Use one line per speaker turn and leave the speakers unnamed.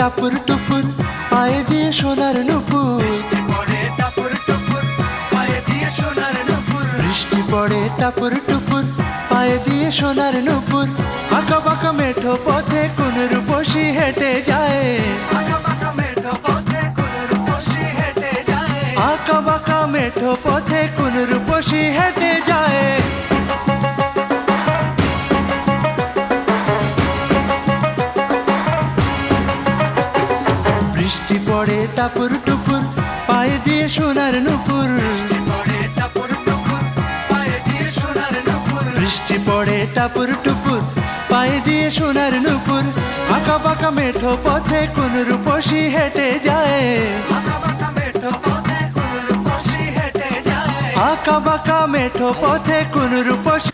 টাপুর টুপুর পায়ে দিয়ে সোনার নুপুর, বৃষ্টি পড়ে টাপুর টুপুর পায়ে দিয়ে সোনার নুপুর। আঁকা বাঁকা মেঠো পথে কোন রূপসী হেঁটে যায়, আঁকা বাঁকা মেঠো পথে কোন রূপসী হেঁটে যায়। বৃষ্টি পড়ে টাপুর টুপুর পায়ে দিয়ে সোনার নুপুর, বৃষ্টি পড়ে টাপুর টুপুর পায়ে দিয়ে সোনার নুপুর। আঁকা বাঁকা মেঠো পথে কোন রূপসী হেঁটে যায়, আঁকা বাঁকা মেঠো পথে কোন রূপসী